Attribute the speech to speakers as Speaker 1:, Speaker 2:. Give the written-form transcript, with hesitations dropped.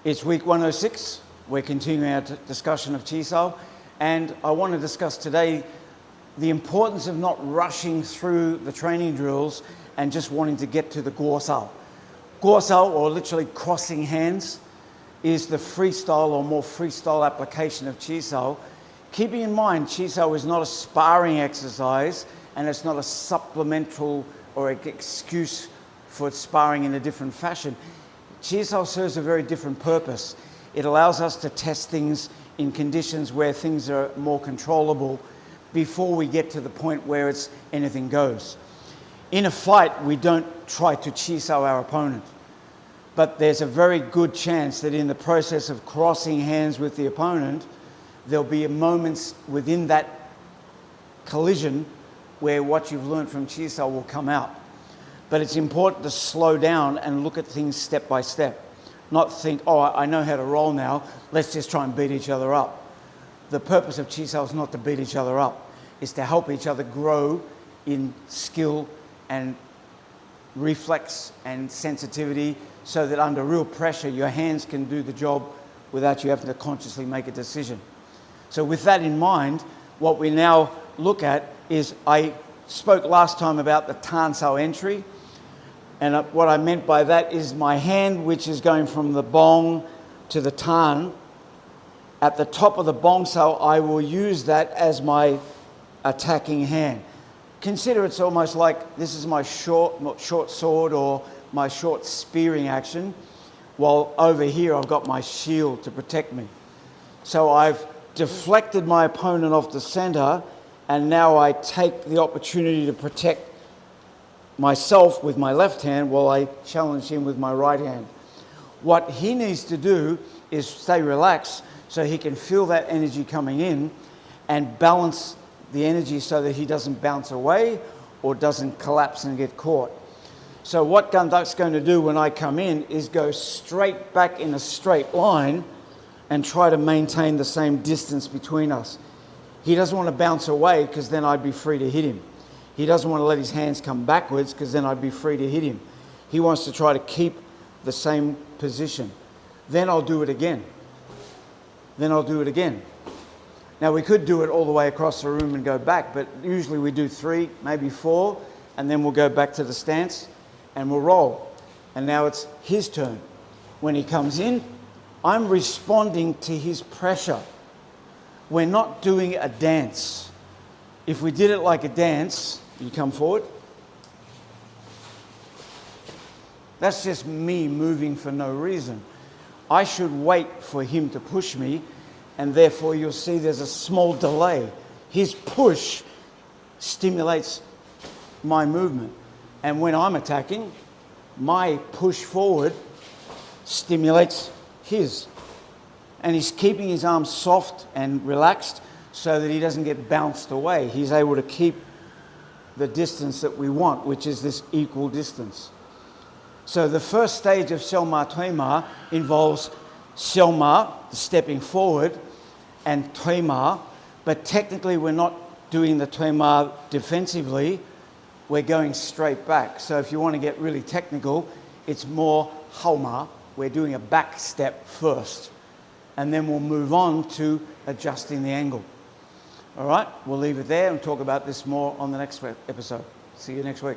Speaker 1: It's week 106. We're continuing our discussion of Chi Sau, and I want to discuss today the importance of not rushing through the training drills and just wanting to get to the Guo Sau. Guo Sau, or literally crossing hands, is the freestyle or more freestyle application of Chi Sau. Keeping in mind, Chi Sau is not a sparring exercise, and it's not a supplemental or an excuse for sparring in a different fashion. Chi Sau serves a very different purpose. It allows us to test things in conditions where things are more controllable before we get to the point where it's anything goes. In a fight, we don't try to Chi Sau our opponent, but there's a very good chance that in the process of crossing hands with the opponent, there'll be moments within that collision where what you've learned from Chi Sau will come out. But it's important to slow down and look at things step by step. Not think, oh, I know how to roll now, let's just try and beat each other up. The purpose of Chi Sau is not to beat each other up. It's to help each other grow in skill and reflex and sensitivity so that under real pressure, your hands can do the job without you having to consciously make a decision. So with that in mind, what we now look at is, I spoke last time about the Tan Sau entry. And what I meant by that is my hand, which is going from the bong to the tan. At the top of the bong sau, I will use that as my attacking hand. Consider it's almost like this is my short sword or my short spearing action, while over here I've got my shield to protect me. So I've deflected my opponent off the center, and now I take the opportunity to protect myself with my left hand while I challenge him with my right hand. What he needs to do is stay relaxed so he can feel that energy coming in and balance the energy so that he doesn't bounce away or doesn't collapse and get caught. So what Gunduk's going to do when I come in is go straight back in a straight line and try to maintain the same distance between us. He doesn't want to bounce away because then I'd be free to hit him. He doesn't want to let his hands come backwards because then I'd be free to hit him. He wants to try to keep the same position. Then I'll do it again. Then I'll do it again. Now we could do it all the way across the room and go back, but usually we do 3, maybe 4, and then we'll go back to the stance and we'll roll. And now it's his turn. When he comes in, I'm responding to his pressure. We're not doing a dance. If we did it like a dance, you come forward. That's just me moving for no reason. I should wait for him to push me, and therefore you'll see there's a small delay. His push stimulates my movement. And when I'm attacking, my push forward stimulates his. And he's keeping his arms soft and relaxed so that he doesn't get bounced away. He's able to keep the distance that we want, which is this equal distance. So the first stage of Seung Ma, Tui Ma involves Seung Ma, stepping forward, and Tui Ma, but technically we're not doing the Tui Ma defensively, we're going straight back. So if you want to get really technical, it's more Hao Ma, we're doing a back step first, and then we'll move on to adjusting the angle. All right, we'll leave it there and talk about this more on the next episode. See you next week.